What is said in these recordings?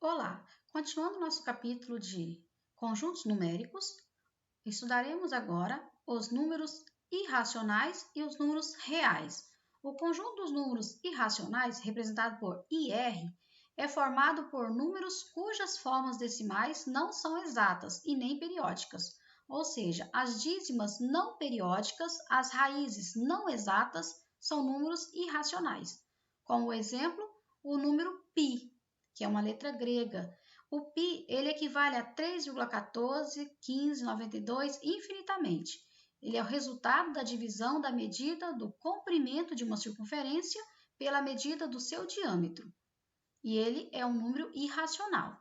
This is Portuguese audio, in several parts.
Olá! Continuando nosso capítulo de conjuntos numéricos, estudaremos agora os números irracionais e os números reais. O conjunto dos números irracionais, representado por IR, é formado por números cujas formas decimais não são exatas e nem periódicas, ou seja, as dízimas não periódicas, as raízes não exatas, são números irracionais. Como exemplo, o número π, que é uma letra grega. O π ele equivale a 3,141592 infinitamente. Ele é o resultado da divisão da medida do comprimento de uma circunferência pela medida do seu diâmetro. E ele é um número irracional.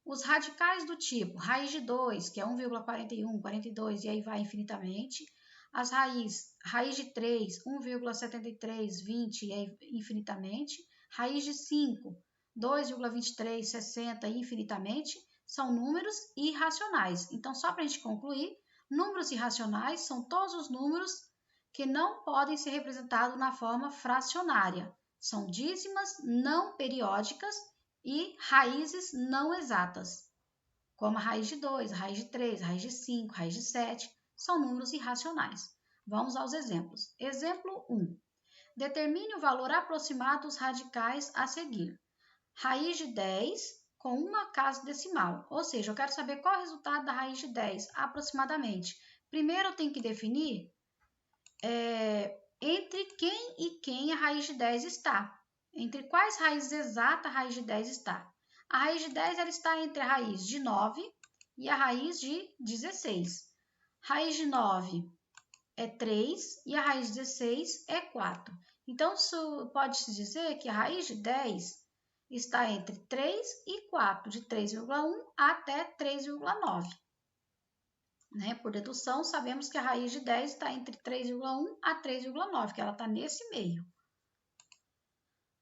Os radicais do tipo raiz de 2, que é 1,41, 42 e aí vai infinitamente. As raiz de 3, 1,73, 20 e aí infinitamente. Raiz de 5, 2,23, 60 e infinitamente, são números irracionais. Então, só para a gente concluir, números irracionais são todos os números que não podem ser representados na forma fracionária. São dízimas não periódicas e raízes não exatas, como a raiz de 2, a raiz de 3, a raiz de 5, a raiz de 7, são números irracionais. Vamos aos exemplos. Exemplo 1. Determine o valor aproximado dos radicais a seguir. Raiz de 10 com uma casa decimal, ou seja, eu quero saber qual é o resultado da raiz de 10, aproximadamente. Primeiro eu tenho que definir entre quem e quem a raiz de 10 está. Entre quais raízes exatas a raiz de 10 está? A raiz de 10 ela está entre a raiz de 9 e a raiz de 16. Raiz de 9 é 3 e a raiz de 16 é 4. Então, pode-se dizer que a raiz de 10 está entre 3 e 4, de 3,1 até 3,9. Por dedução, sabemos que a raiz de 10 está entre 3,1 a 3,9, que ela está nesse meio.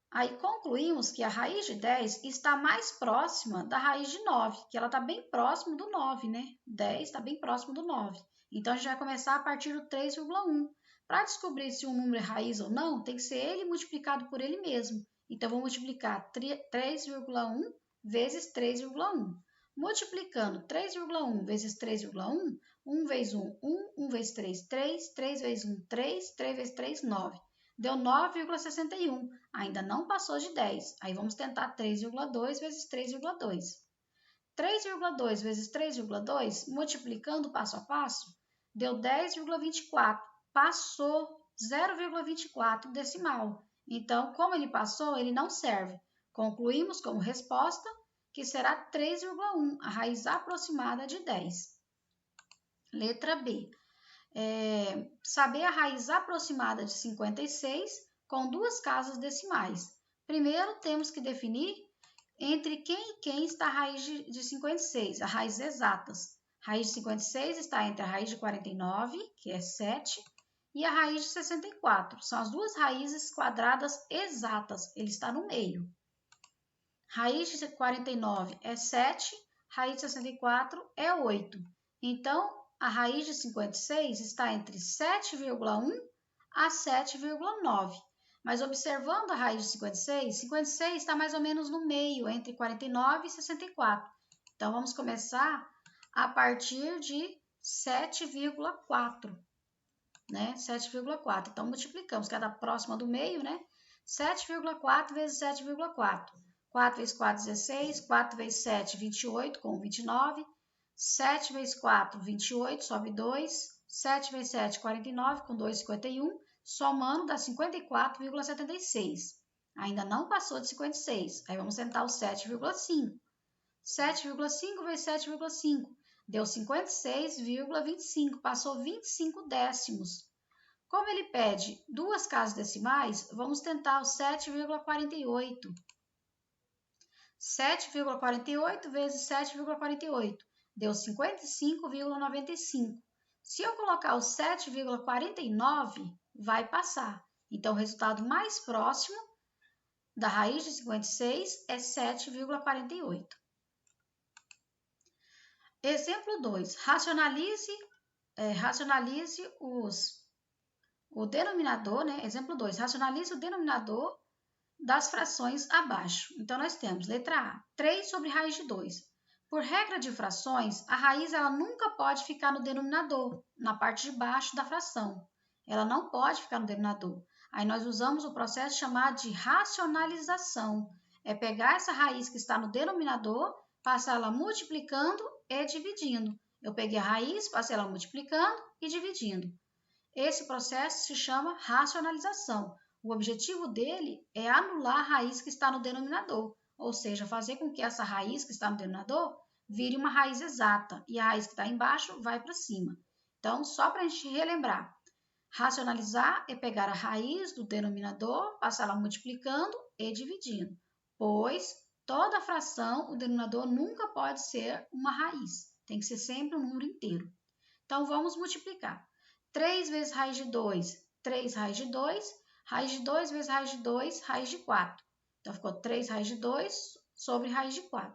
Aí concluímos que a raiz de 10 está mais próxima da raiz de 9, que ela está bem próximo do 9, né? 10 está bem próximo do 9. Então, a gente vai começar a partir do 3,1. Para descobrir se um número é raiz ou não, tem que ser ele multiplicado por ele mesmo. Então, vou multiplicar 3,1 vezes 3,1. Multiplicando 3,1 vezes 3,1, 1 vezes 1, 1, 1 vezes 3, 3, 3 vezes 1, 3, 3 vezes 3, 9. Deu 9,61, ainda não passou de 10. Aí vamos tentar 3,2 vezes 3,2. 3,2 vezes 3,2, multiplicando passo a passo, deu 10,24. Passou 0,24 decimal. Então, como ele passou, ele não serve. Concluímos como resposta que será 3,1, a raiz aproximada de 10. Letra B. Saber a raiz aproximada de 56 com duas casas decimais. Primeiro, temos que definir entre quem e quem está a raiz de 56, as raízes exatas. A raiz de 56 está entre a raiz de 49, que é 7, e a raiz de 64. São as duas raízes quadradas exatas, ele está no meio. Raiz de 49 é 7, raiz de 64 é 8. Então, a raiz de 56 está entre 7,1 a 7,9. Mas observando a raiz de 56, 56 está mais ou menos no meio, entre 49 e 64. Então, vamos começar a partir de 7,4. 7,4. Então, multiplicamos, que é da próxima do meio, 7,4 vezes 7,4. 4 vezes 4, 16. 4 vezes 7, 28, com 29. 7 vezes 4, 28, sobe 2. 7 vezes 7, 49, com 2, 51. Somando dá 54,76. Ainda não passou de 56. Aí vamos tentar o 7,5. 7,5 vezes 7,5. Deu 56,25. Passou 25 décimos. Como ele pede duas casas decimais, vamos tentar o 7,48. 7,48 vezes 7,48 deu 55,95. Se eu colocar o 7,49, vai passar. Então, o resultado mais próximo da raiz de 56 é 7,48. Exemplo 2. Racionalize o denominador, Exemplo 2. Racionalize o denominador das frações abaixo. Então, nós temos letra A, 3 sobre raiz de 2. Por regra de frações, a raiz ela nunca pode ficar no denominador, na parte de baixo da fração. Ela não pode ficar no denominador. Aí nós usamos o processo chamado de racionalização. É pegar essa raiz que está no denominador, passar ela multiplicando e dividindo. Eu peguei a raiz, passei ela multiplicando e dividindo. Esse processo se chama racionalização. O objetivo dele é anular a raiz que está no denominador, ou seja, fazer com que essa raiz que está no denominador vire uma raiz exata e a raiz que está embaixo vai para cima. Então, só para a gente relembrar, racionalizar é pegar a raiz do denominador, passar ela multiplicando e dividindo, pois toda fração, o denominador nunca pode ser uma raiz, tem que ser sempre um número inteiro. Então, vamos multiplicar. 3 vezes raiz de 2, 3 raiz de 2, raiz de 2 vezes raiz de 2, raiz de 4. Então, ficou 3 raiz de 2 sobre raiz de 4.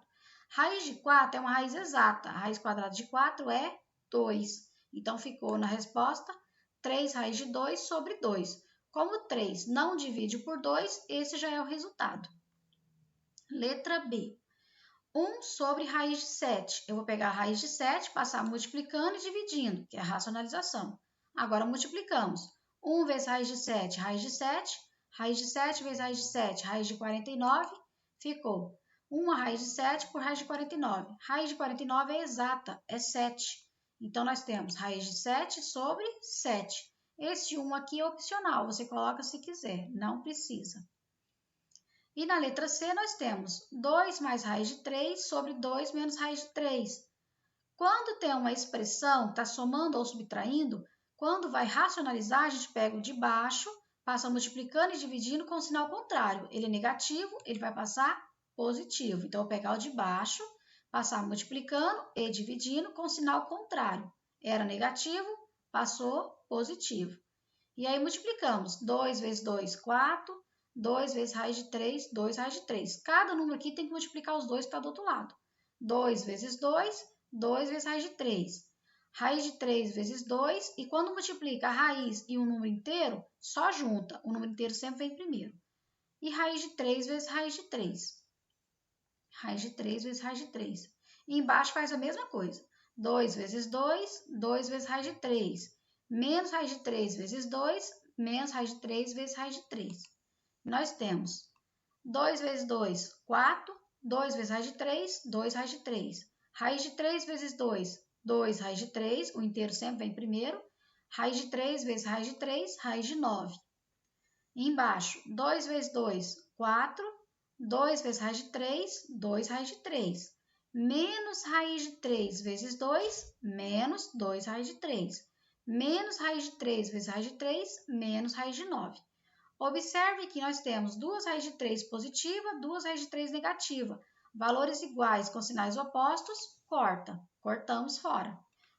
Raiz de 4 é uma raiz exata, a raiz quadrada de 4 é 2. Então, ficou na resposta 3 raiz de 2 sobre 2. Como 3 não divide por 2, esse já é o resultado. Letra B. 1 sobre raiz de 7. Eu vou pegar a raiz de 7, passar multiplicando e dividindo, que é a racionalização. Agora, multiplicamos. 1 vezes raiz de 7, raiz de 7. Raiz de 7 vezes raiz de 7, raiz de 49. Ficou 1 raiz de 7 por raiz de 49. Raiz de 49 é exata, é 7. Então, nós temos raiz de 7 sobre 7. Esse 1 aqui é opcional, você coloca se quiser, não precisa. E na letra C nós temos 2 mais raiz de 3 sobre 2 menos raiz de 3. Quando tem uma expressão, está somando ou subtraindo, quando vai racionalizar, a gente pega o de baixo, passa multiplicando e dividindo com o sinal contrário. Ele é negativo, ele vai passar positivo. Então, eu vou pegar o de baixo, passar multiplicando e dividindo com o sinal contrário. Era negativo, passou positivo. E aí, multiplicamos. 2 vezes 2, 4. 2 vezes raiz de 3, 2 raiz de 3. Cada número aqui tem que multiplicar os dois para do outro lado. 2 vezes 2, 2 vezes raiz de 3. Raiz de 3 vezes 2, e quando multiplica a raiz e um número inteiro, só junta. O número inteiro sempre vem primeiro. E raiz de 3 vezes raiz de 3. Raiz de 3 vezes raiz de 3. E embaixo faz a mesma coisa. 2 vezes 2, 2 vezes raiz de 3. Menos raiz de 3 vezes 2, menos raiz de 3 vezes raiz de 3. Nós temos 2 vezes 2, 4. 2 vezes raiz de 3, 2 raiz de 3. Raiz de 3 vezes 2, 2 raiz de 3. O inteiro sempre vem primeiro. Raiz de 3 vezes raiz de 3, raiz de 9. E embaixo, 2 vezes 2, 4. 2 vezes raiz de 3, 2 raiz de 3. Menos raiz de 3 vezes 2, menos 2 raiz de 3. Menos raiz de 3 vezes raiz de 3, menos raiz de 9. Observe que nós temos 2 raiz de 3 positiva, 2 raiz de 3 negativa. Valores iguais com sinais opostos, corta. Cortamos fora.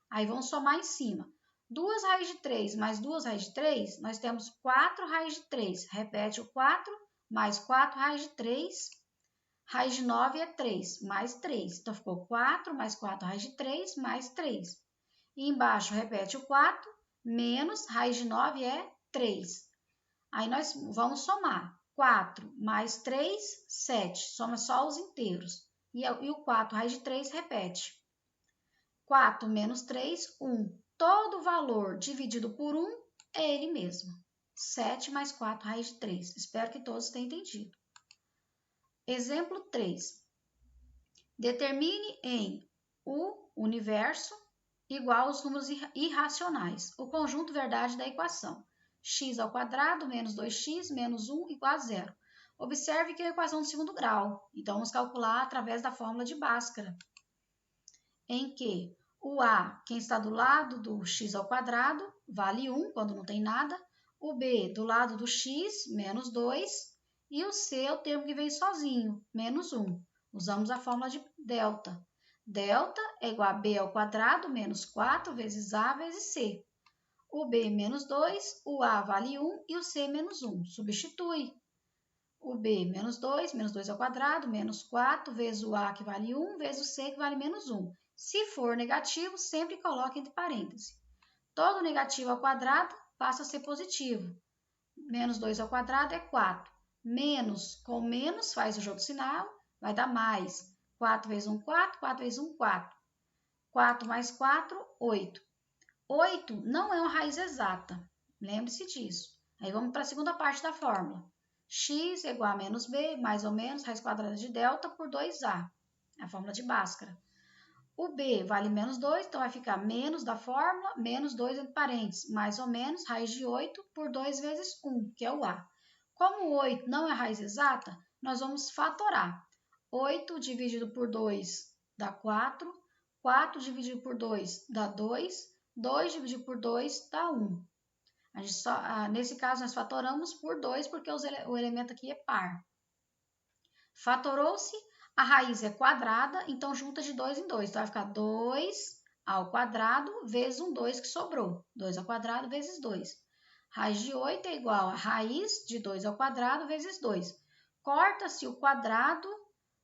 Aí vamos somar em cima. 2 raiz de 3 mais 2 raiz de 3, nós temos 4 raiz de 3. Repete o 4, mais 4 raiz de 3. Raiz de 9 é 3, mais 3. Então, ficou 4 mais 4 raiz de 3, mais 3. E embaixo, repete o 4, menos raiz de 9 é 3. Aí nós vamos somar. 4 mais 3, 7. Soma só os inteiros. E o 4 raiz de 3 repete. 4 menos 3, 1. Todo valor dividido por 1 é ele mesmo. 7 mais 4 raiz de 3. Espero que todos tenham entendido. Exemplo 3. Determine em o universo igual aos números irracionais o conjunto verdade da equação. X ao quadrado menos 2x menos 1 igual a 0. Observe que é a equação do segundo grau. Então, vamos calcular através da fórmula de Bhaskara, em que o A, quem está do lado do x ao quadrado, vale 1 quando não tem nada. O B, do lado do x, menos 2. E o C é o termo que vem sozinho, menos 1. Usamos a fórmula de delta. Delta é igual a B ao quadrado menos 4 vezes A vezes C. O B menos 2, o A vale 1 e o C menos 1. Substitui. O B menos 2 ao quadrado, menos 4 vezes o A que vale 1, vezes o C que vale menos 1. Se for negativo, sempre coloque entre parênteses. Todo negativo ao quadrado passa a ser positivo. Menos 2 ao quadrado é 4. Menos com menos faz o jogo de sinal, vai dar mais. 4 vezes 1, 4. 4 vezes 1, 4. 4 mais 4, 8. 8 não é uma raiz exata, lembre-se disso. Aí vamos para a segunda parte da fórmula. X é igual a menos b, mais ou menos, raiz quadrada de delta por 2a, a fórmula de Bhaskara. O b vale menos 2, então vai ficar menos da fórmula, menos 2 entre parênteses, mais ou menos, raiz de 8 por 2 vezes 1, que é o a. Como o 8 não é raiz exata, nós vamos fatorar. 8 dividido por 2 dá 4, 4 dividido por 2 dá 2, 2 dividido por 2 dá 1. A gente nesse caso, nós fatoramos por 2, porque o elemento aqui é par. Fatorou-se, a raiz é quadrada, então junta de 2 em 2. Então, vai ficar 2 ao quadrado vezes um 2 que sobrou. 2 ao quadrado vezes 2. Raiz de 8 é igual a raiz de 2 ao quadrado vezes 2. Corta-se o quadrado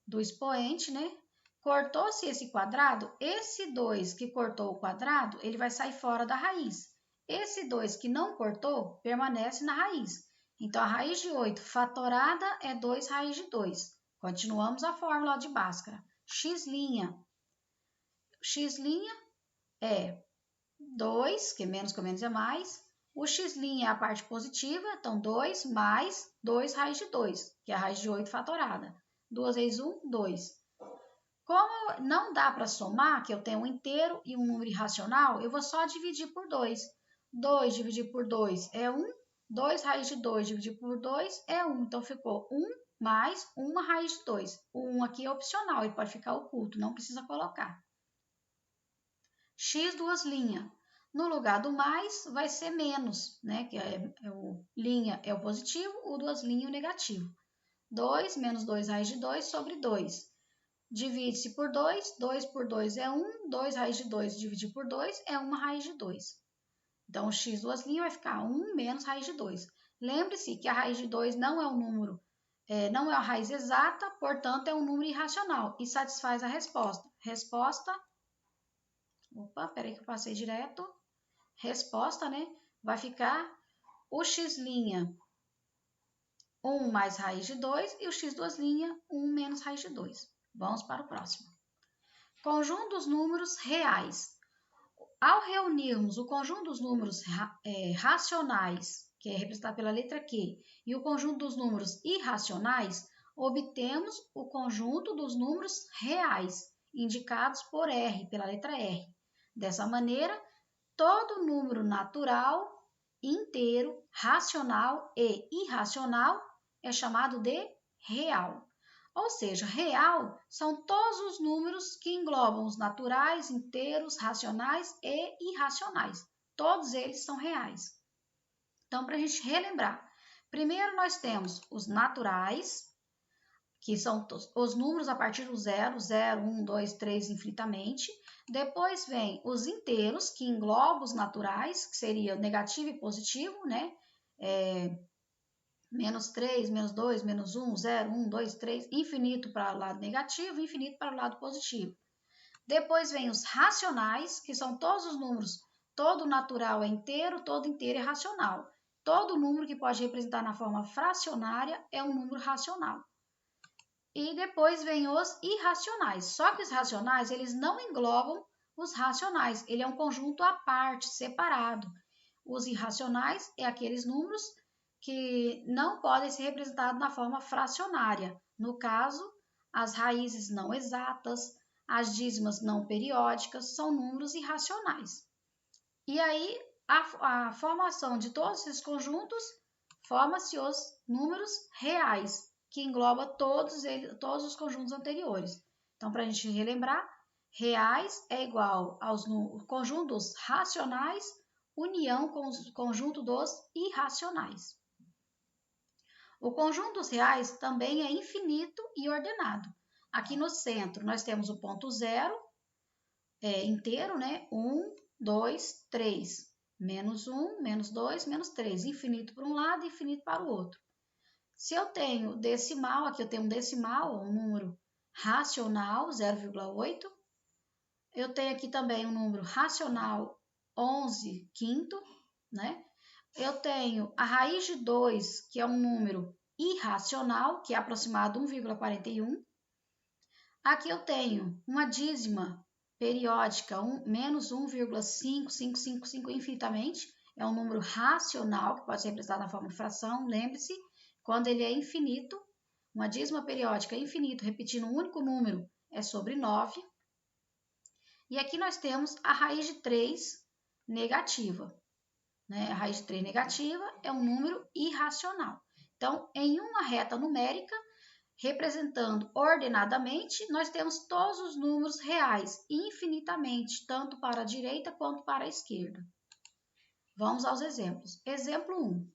do expoente, né? Cortou-se esse quadrado, esse 2 que cortou o quadrado, ele vai sair fora da raiz. Esse 2 que não cortou, permanece na raiz. Então, a raiz de 8 fatorada é 2 raiz de 2. Continuamos a fórmula de Bhaskara. X'. X' é 2, que menos com menos é mais. O x' é a parte positiva, então 2 mais 2 raiz de 2, que é a raiz de 8 fatorada. 2 vezes 1, 2. Como não dá para somar, que eu tenho um inteiro e um número irracional, eu vou só dividir por 2. 2 dividido por 2 é 1. 2 raiz de 2 dividido por 2 é 1. Então, ficou 1 mais 1 raiz de 2. O 1 aqui é opcional, ele pode ficar oculto, não precisa colocar. X duas linhas. No lugar do mais, vai ser menos, né? Que o linha é o positivo, o duas linhas o negativo. 2 menos 2 raiz de 2 sobre 2. Divide-se por 2, 2 por 2 é 1, 2 raiz de 2 dividido por 2 é 1 raiz de 2. Então, o x duas linhas vai ficar 1 menos raiz de 2. Lembre-se que a raiz de 2 não é um número, não é a raiz exata, portanto, é um número irracional e satisfaz a resposta. Opa, peraí que eu passei direto. Resposta, né? Vai ficar o x', 1 mais raiz de 2, e o x duas linhas, 1 menos raiz de 2. Vamos para o próximo. Conjunto dos números reais. Ao reunirmos o conjunto dos números racionais, que é representado pela letra Q, e o conjunto dos números irracionais, obtemos o conjunto dos números reais, indicados por R, pela letra R. Dessa maneira, todo número natural, inteiro, racional e irracional é chamado de real. Ou seja, real são todos os números que englobam os naturais, inteiros, racionais e irracionais. Todos eles são reais. Então, para a gente relembrar, primeiro nós temos os naturais, que são os números a partir do 0, 0, 1, 2, 3, infinitamente. Depois vem os inteiros, que englobam os naturais, que seria negativo e positivo, né? Menos 3, menos 2, menos 1, 0, 1, 2, 3, infinito para o lado negativo, infinito para o lado positivo. Depois vem os racionais, que são todos os números, todo natural é inteiro, todo inteiro é racional. Todo número que pode representar na forma fracionária é um número racional. E depois vem os irracionais. Só que os racionais, eles não englobam os racionais. Ele é um conjunto à parte, separado. Os irracionais é aqueles números que não podem ser representados na forma fracionária. No caso, as raízes não exatas, as dízimas não periódicas, são números irracionais. E aí, a formação de todos esses conjuntos, forma-se os números reais, que engloba todos os conjuntos anteriores. Então, para a gente relembrar, reais é igual aos conjuntos racionais, união com o conjunto dos irracionais. O conjunto dos reais também é infinito e ordenado. Aqui no centro, nós temos o ponto zero, inteiro, né? 1, 2, 3. Menos 1, menos 2, menos 3. Infinito para um lado e infinito para o outro. Se eu tenho decimal, aqui eu tenho um decimal, um número racional, 0,8. Eu tenho aqui também um número racional, 11 quinto, né? Eu tenho a raiz de 2, que é um número irracional, que é aproximado 1,41. Aqui eu tenho uma dízima periódica, menos 1,5555 infinitamente. É um número racional, que pode ser representado na forma de fração. Lembre-se, quando ele é infinito, uma dízima periódica é infinito, repetindo um único número, é sobre 9. E aqui nós temos a raiz de 3 negativa. Né? A raiz de 3 negativa é um número irracional. Então, em uma reta numérica, representando ordenadamente, nós temos todos os números reais, infinitamente, tanto para a direita quanto para a esquerda. Vamos aos exemplos. Exemplo 1.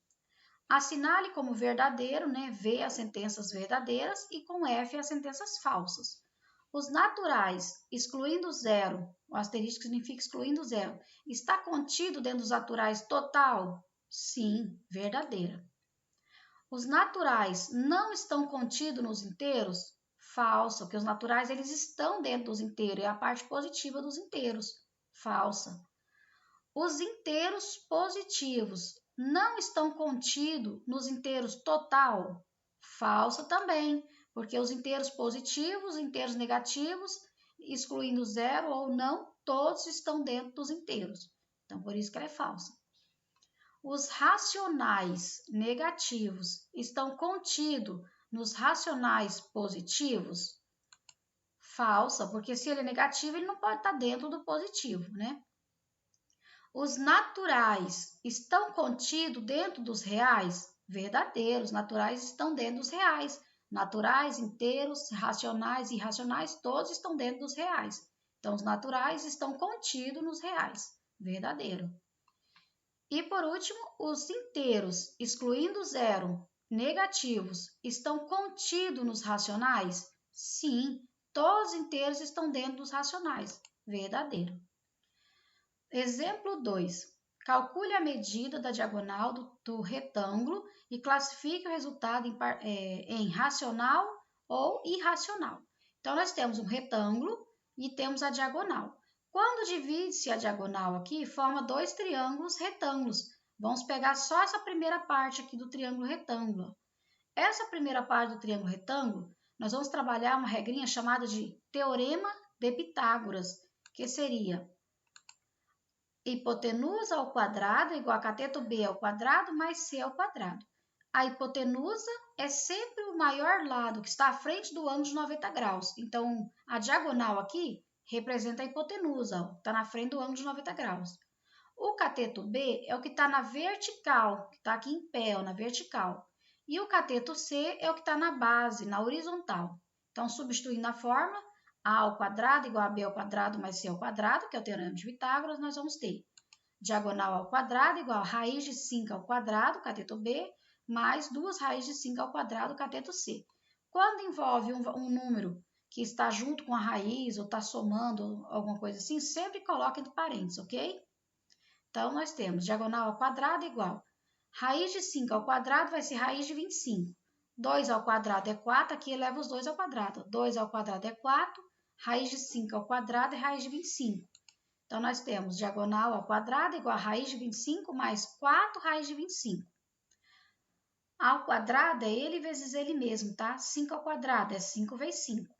Assinale como verdadeiro, né, V as sentenças verdadeiras e com F as sentenças falsas. Os naturais, excluindo zero, o asterisco significa excluindo zero, está contido dentro dos naturais total? Sim, verdadeira. Os naturais não estão contidos nos inteiros? Falsa, porque os naturais eles estão dentro dos inteiros, é a parte positiva dos inteiros. Falsa. Os inteiros positivos não estão contidos nos inteiros total? Falsa também, porque os inteiros positivos, inteiros negativos, excluindo zero ou não, todos estão dentro dos inteiros. Então, por isso que ela é falsa. Os racionais negativos estão contidos nos racionais positivos? Falsa, porque se ele é negativo, ele não pode estar dentro do positivo, né? Os naturais estão contidos dentro dos reais? Verdadeiro, os naturais estão dentro dos reais. Naturais, inteiros, racionais e irracionais, todos estão dentro dos reais. Então, os naturais estão contidos nos reais. Verdadeiro. E por último, os inteiros, excluindo zero, negativos, estão contidos nos racionais? Sim, todos os inteiros estão dentro dos racionais. Verdadeiro. Exemplo 2. Calcule a medida da diagonal do retângulo e classifique o resultado em racional ou irracional. Então, nós temos um retângulo e temos a diagonal. Quando divide-se a diagonal aqui, forma dois triângulos retângulos. Vamos pegar só essa primeira parte aqui do triângulo retângulo. Essa primeira parte do triângulo retângulo, nós vamos trabalhar uma regrinha chamada de Teorema de Pitágoras, que seria hipotenusa ao quadrado igual a cateto B ao quadrado mais C ao quadrado. A hipotenusa é sempre o maior lado que está à frente do ângulo de 90 graus. Então, a diagonal aqui representa a hipotenusa, está na frente do ângulo de 90 graus. O cateto B é o que está na vertical, que está aqui em pé, ó, na vertical. E o cateto C é o que está na base, na horizontal. Então, substituindo a forma, A ao quadrado igual a B ao quadrado mais C ao quadrado, que é o teorema de Pitágoras, nós vamos ter diagonal ao quadrado igual a raiz de 5 ao quadrado, cateto B, mais 2 raízes de 5 ao quadrado, cateto C. Quando envolve um número que está junto com a raiz ou está somando alguma coisa assim, sempre coloca entre parênteses, ok? Então, nós temos diagonal ao quadrado igual raiz de 5 ao quadrado vai ser raiz de 25. 2 ao quadrado é 4, aqui eleva os 2 ao quadrado. 2 ao quadrado é 4, raiz de 5 ao quadrado é raiz de 25. Então, nós temos diagonal ao quadrado igual a raiz de 25 mais 4 raiz de 25. Ao quadrado é ele vezes ele mesmo, tá? 5 ao quadrado é 5 vezes 5.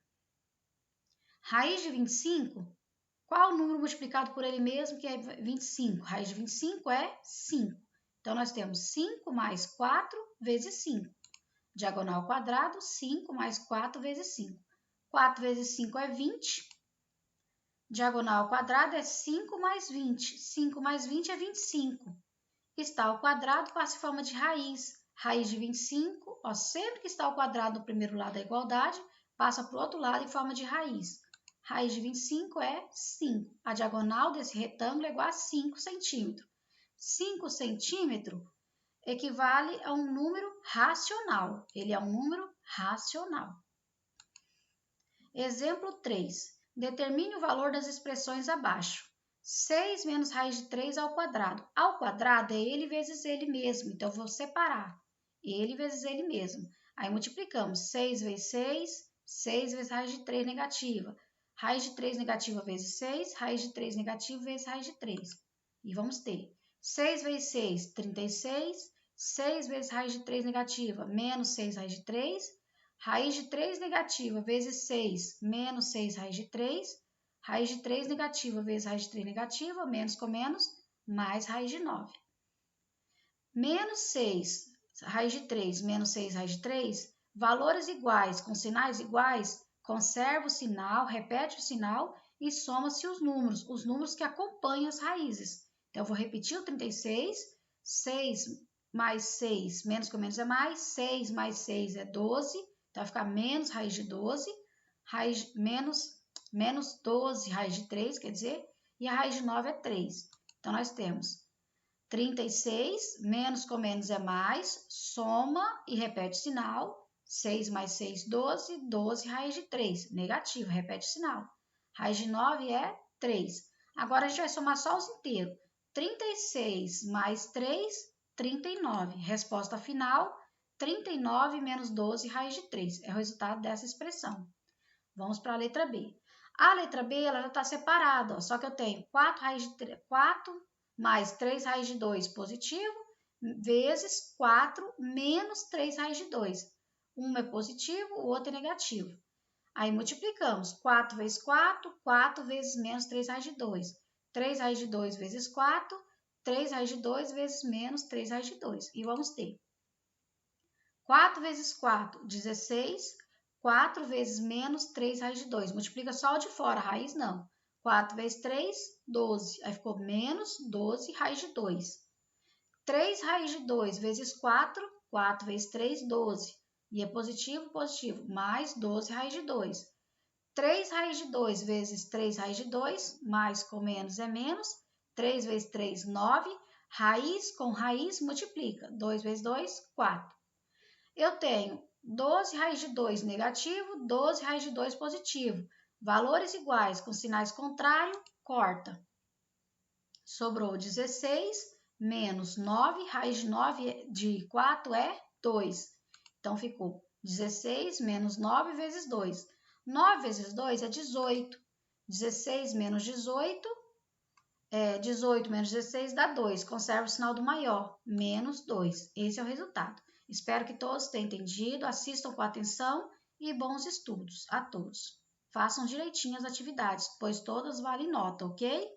Raiz de 25, qual o número multiplicado por ele mesmo, que é 25? Raiz de 25 é 5. Então, nós temos 5 mais 4 vezes 5. Diagonal ao quadrado, 5 mais 4 vezes 5. 4 vezes 5 é 20. Diagonal ao quadrado é 5 mais 20. 5 mais 20 é 25. Está ao quadrado, passa em forma de raiz. Raiz de 25, ó, sempre que está ao quadrado do primeiro lado da igualdade, passa para o outro lado em forma de raiz. Raiz de 25 é 5. A diagonal desse retângulo é igual a 5 centímetros. 5 centímetros equivale a um número racional. Ele é um número racional. Exemplo 3. Determine o valor das expressões abaixo. 6 menos raiz de 3 ao quadrado. Ao quadrado é ele vezes ele mesmo, então eu vou separar. Ele vezes ele mesmo. Aí multiplicamos 6 vezes 6, 6 vezes raiz de 3 negativa. Raiz de 3 negativa vezes 6, raiz de 3 negativa vezes raiz de 3. E vamos ter 6 vezes 6, 36. 6 vezes raiz de 3 negativa, menos 6 raiz de 3. Raiz de 3 negativa vezes 6, menos 6 raiz de 3. Raiz de 3 negativa vezes raiz de 3 negativa, menos com menos, mais raiz de 9. Menos 6 raiz de 3, menos 6 raiz de 3, valores iguais com sinais iguais, conserva o sinal, repete o sinal e soma-se os números que acompanham as raízes. Então, eu vou repetir o 36, 6 mais 6, menos com menos é mais, 6 mais 6 é 12, então vai ficar menos raiz de 12, menos 12 raiz de 3, quer dizer, e a raiz de 9 é 3. Então, nós temos 36, menos com menos é mais, soma e repete o sinal. 6 mais 6, 12, 12 raiz de 3, negativo, repete o sinal. Raiz de 9 é 3. Agora, a gente vai somar só os inteiros. 36 mais 3, 39. Resposta final, 39 menos 12 raiz de 3. É o resultado dessa expressão. Vamos para a letra B. A letra B ela já está separada, ó, só que eu tenho 4 raiz de 3, 4 mais 3 raiz de 2 positivo, vezes 4 menos 3 raiz de 2. Um é positivo, o outro é negativo. Aí multiplicamos 4 vezes 4, 4 vezes menos 3 raiz de 2. 3 raiz de 2 vezes 4, 3 raiz de 2 vezes menos 3 raiz de 2. E vamos ter 4 vezes 4, 16. 4 vezes menos 3 raiz de 2. Multiplica só o de fora, a raiz não. 4 vezes 3, 12. Aí ficou menos 12 raiz de 2. 3 raiz de 2 vezes 4, 4 vezes 3, 12. E é positivo, positivo, mais 12 raiz de 2. 3 raiz de 2 vezes 3 raiz de 2, mais com menos é menos. 3 vezes 3, 9. Raiz com raiz multiplica. 2 vezes 2, 4. Eu tenho 12 raiz de 2 negativo, 12 raiz de 2 positivo. Valores iguais com sinais contrários, corta. Sobrou 16 menos 9, raiz de 9 de 4 é 2. Então, ficou 16 menos 9 vezes 2. 9 vezes 2 é 18. 16 menos 18, 18 menos 16 dá 2. Conserva o sinal do maior, menos 2. Esse é o resultado. Espero que todos tenham entendido, assistam com atenção e bons estudos a todos. Façam direitinho as atividades, pois todas valem nota, ok?